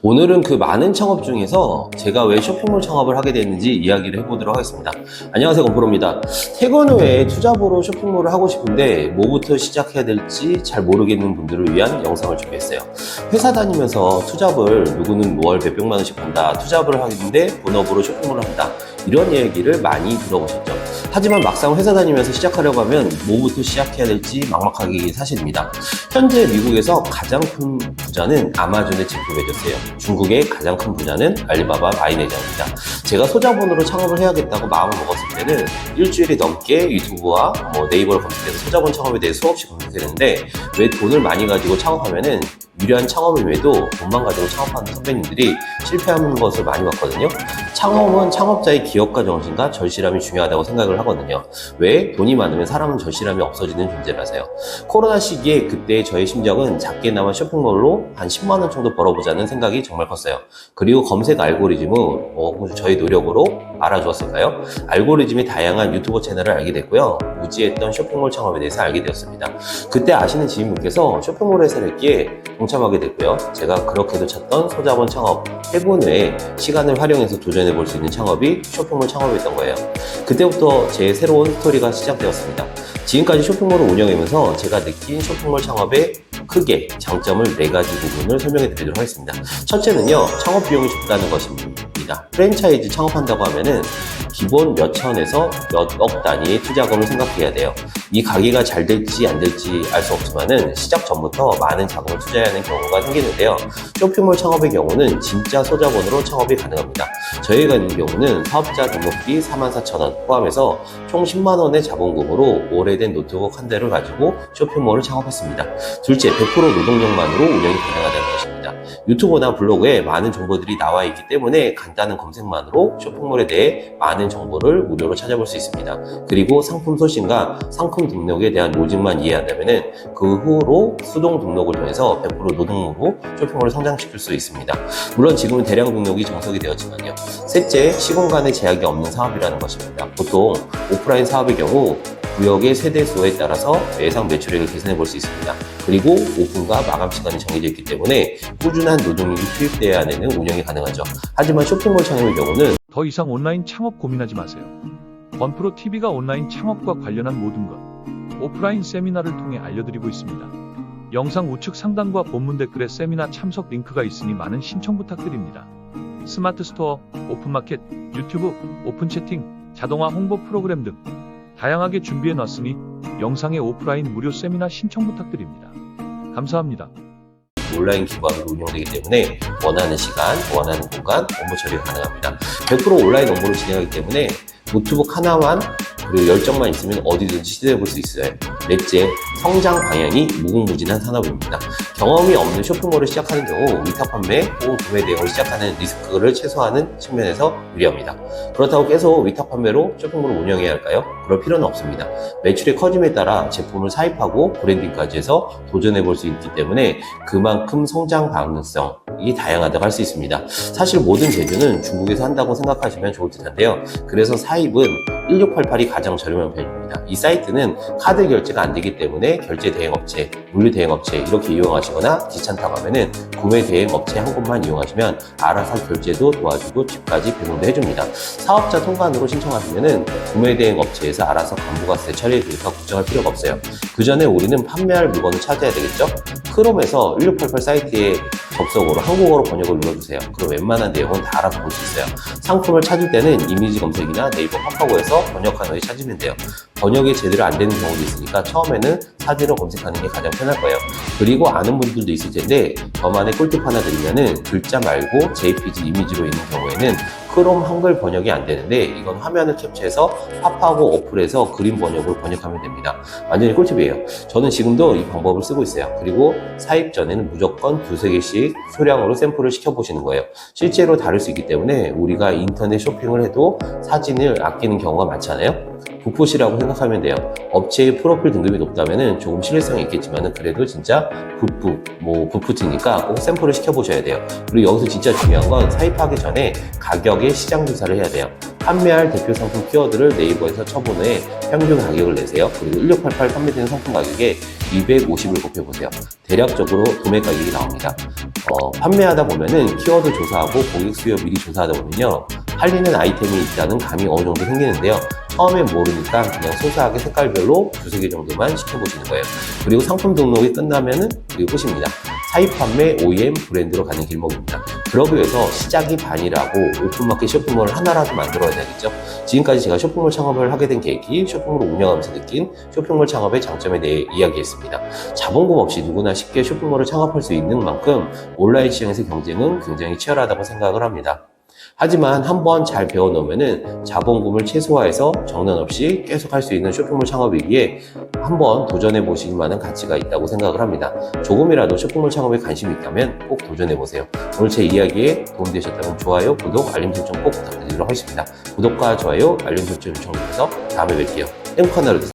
오늘은 그 많은 창업 중에서 제가 왜 쇼핑몰 창업을 하게 됐는지 이야기를 해보도록 하겠습니다. 안녕하세요, 건프로입니다. 퇴근 후에 투잡으로 쇼핑몰을 하고 싶은데 뭐부터 시작해야 될지 잘 모르겠는 분들을 위한 영상을 준비했어요. 회사 다니면서 투잡을 누구는 월 몇백만 원씩 번다, 투잡을 하는데 본업으로 쇼핑몰을 한다, 이런 얘기를 많이 들어보셨죠. 하지만 막상 회사 다니면서 시작하려고 하면 뭐부터 시작해야 될지 막막하기 사실입니다. 현재 미국에서 가장 큰 부자는 아마존의 제프 베조스예요. 중국의 가장 큰 부자는 알리바바 마이네저입니다. 제가 소자본으로 창업을 해야겠다고 마음을 먹었을 때는 일주일이 넘게 유튜브와 네이버를 검색해서 소자본 창업에 대해 수없이 검색했는데, 왜 돈을 많이 가지고 창업하면은 유리한 창업을 외에도 돈만 가지고 창업하는 선배님들이 실패하는 것을 많이 봤거든요. 창업은 창업자의 기업가 정신과 절실함이 중요하다고 생각을 하거든요. 왜? 돈이 많으면 사람은 절실함이 없어지는 존재라서요. 코로나 시기에 그때 저의 심정은 작게나마 쇼핑몰로 한 10만 원 정도 벌어보자는 생각이 정말 컸어요. 그리고 검색 알고리즘은 저희 노력으로 알아주었을까요? 알고리즘이 다양한 유튜버 채널을 알게 됐고요. 무지했던 쇼핑몰 창업에 대해서 알게 되었습니다. 그때 아시는 지인분께서 쇼핑몰 회사를 했기에 동참하게 됐고요. 제가 그렇게도 찾던 소자본 창업 해본 후에 시간을 활용해서 도전해 볼 수 있는 창업이 쇼핑몰 창업이었던 거예요. 그때부터 제 새로운 스토리가 시작되었습니다. 지금까지 쇼핑몰을 운영하면서 제가 느낀 쇼핑몰 창업의 크게 장점을 4가지 부분을 설명해 드리도록 하겠습니다. 첫째는요, 창업 비용이 적다는 것입니다. 프랜차이즈 창업한다고 하면은 기본 몇 천에서 몇 억 단위의 투자금을 생각해야 돼요. 이 가게가 잘 될지 안 될지 알 수 없지만은 시작 전부터 많은 자금을 투자해야 하는 경우가 생기는데요. 쇼핑몰 창업의 경우는 진짜 소자본으로 창업이 가능합니다. 저희 같은 경우는 사업자 등록비 44,000원 포함해서 총 10만 원의 자본금으로 오래된 노트북 한 대를 가지고 쇼핑몰을 창업했습니다. 둘째, 100% 노동력만으로 운영이 가능하다는 것입니다. 유튜브나 블로그에 많은 정보들이 나와 있기 때문에 간단한 검색만으로 쇼핑몰에 대해 많은 정보를 무료로 찾아볼 수 있습니다. 그리고 상품 소싱과 상품 등록에 대한 로직만 이해한다면 그 후로 수동 등록을 통해서 100% 노동으로 쇼핑몰을 성장시킬 수 있습니다. 물론 지금은 대량 등록이 정석이 되었지만요. 셋째, 시공간의 제약이 없는 사업이라는 것입니다. 보통 오프라인 사업의 경우 구역의 세대수에 따라서 예상 매출액을 계산해 볼 수 있습니다. 그리고 오픈과 마감 시간이 정해져 있기 때문에 꾸준한 노동력이 투입되어야 하는 운영이 가능하죠. 하지만 쇼핑몰 창업의 경우는 더 이상 온라인 창업 고민하지 마세요. 건프로 TV가 온라인 창업과 관련한 모든 것, 오프라인 세미나를 통해 알려드리고 있습니다. 영상 우측 상단과 본문 댓글에 세미나 참석 링크가 있으니 많은 신청 부탁드립니다. 스마트 스토어, 오픈마켓, 유튜브, 오픈 채팅, 자동화 홍보 프로그램 등 다양하게 준비해 놨으니 영상의 오프라인 무료 세미나 신청 부탁드립니다. 감사합니다. 온라인 기반으로 운영되기 때문에 원하는 시간, 원하는 공간, 업무 처리가 가능합니다. 100% 온라인 업무를 진행하기 때문에 노트북 하나만 그리고 열정만 있으면 어디든지 시도해 볼 수 있어요. 넷째, 성장 방향이 무궁무진한 산업입니다. 경험이 없는 쇼핑몰을 시작하는 경우 위탁 판매 혹은 구매 대행을 시작하는 리스크를 최소화하는 측면에서 유리합니다. 그렇다고 계속 위탁 판매로 쇼핑몰을 운영해야 할까요? 그럴 필요는 없습니다. 매출의 커짐에 따라 제품을 사입하고 브랜딩까지 해서 도전해 볼 수 있기 때문에 그만큼 성장 가능성이 다양하다고 할 수 있습니다. 사실 모든 제조는 중국에서 한다고 생각하시면 좋을 듯한데요. 그래서 사입은 1688이 가장 저렴한 편입니다. 이 사이트는 카드 결제가 안 되기 때문에 결제 대행업체, 물류 대행업체 이렇게 이용하시거나 귀찮다고 하면은 구매 대행업체 한 곳만 이용하시면 알아서 결제도 도와주고 집까지 배송도 해줍니다. 사업자 통관으로 신청하시면은 구매 대행업체에서 알아서 간부가세 처리해 주니까 걱정할 필요가 없어요. 그 전에 우리는 판매할 물건을 찾아야 되겠죠? 크롬에서 1688 사이트에 접속으로 한국어로 번역을 눌러주세요. 그럼 웬만한 내용은 다 알아서 볼 수 있어요. 상품을 찾을 때는 이미지 검색이나 네이버 팝하고에서 번역 하나에 찾으면 돼요. 번역이 제대로 안 되는 경우도 있으니까 처음에는 사진을 검색하는 게 가장 편할 거예요. 그리고 아는 분들도 있을 텐데 저만의 꿀팁 하나 드리면은 글자 말고 JPG 이미지로 있는 경우에는 크롬 한글 번역이 안 되는데 이건 화면을 캡처해서 팝하고 어플에서 그림 번역으로 번역하면 됩니다. 완전히 꿀팁이에요. 저는 지금도 이 방법을 쓰고 있어요. 그리고 사입 전에는 무조건 2-3개씩 소량으로 샘플을 시켜보시는 거예요. 실제로 다를 수 있기 때문에 우리가 인터넷 쇼핑을 해도 사진을 아끼는 경우가 많잖아요. 붓풋이라고 생각하면 돼요. 업체의 프로필 등급이 높다면 조금 신뢰성이 있겠지만 그래도 진짜 붓풋이니까 꼭 샘플을 시켜보셔야 돼요. 그리고 여기서 진짜 중요한 건 사입하기 전에 가격의 시장 조사를 해야 돼요. 판매할 대표 상품 키워드를 네이버에서 쳐본 후에 평균 가격을 내세요. 그리고 1688 판매되는 상품 가격에 250을 곱해보세요. 대략적으로 도매 가격이 나옵니다. 판매하다 보면은 키워드 조사하고 고객 수요 미리 조사하다 보면요. 팔리는 아이템이 있다는 감이 어느 정도 생기는데요. 처음엔 모르니까 그냥 소소하게 색깔별로 두세 개 정도만 시켜보시는 거예요. 그리고 상품 등록이 끝나면은 그리고 끝입니다. 사입 판매, OEM, 브랜드로 가는 길목입니다. 그러기 위해서 시작이 반이라고 오픈마켓 쇼핑몰을 하나라도 만들어야 되겠죠. 지금까지 제가 쇼핑몰 창업을 하게 된 계기, 쇼핑몰을 운영하면서 느낀 쇼핑몰 창업의 장점에 대해 이야기했습니다. 자본금 없이 누구나 쉽게 쇼핑몰을 창업할 수 있는 만큼 온라인 시장에서 경쟁은 굉장히 치열하다고 생각을 합니다. 하지만 한번 잘 배워놓으면 자본금을 최소화해서 정난 없이 계속 할 수 있는 쇼핑몰 창업이기에 한번 도전해 보실 만한 가치가 있다고 생각을 합니다. 조금이라도 쇼핑몰 창업에 관심이 있다면 꼭 도전해 보세요. 오늘 제 이야기에 도움되셨다면 좋아요, 구독, 알림 설정 꼭 부탁드리도록 하겠습니다. 구독과 좋아요, 알림 설정 요청드려서 다음에 뵐게요. 땡커널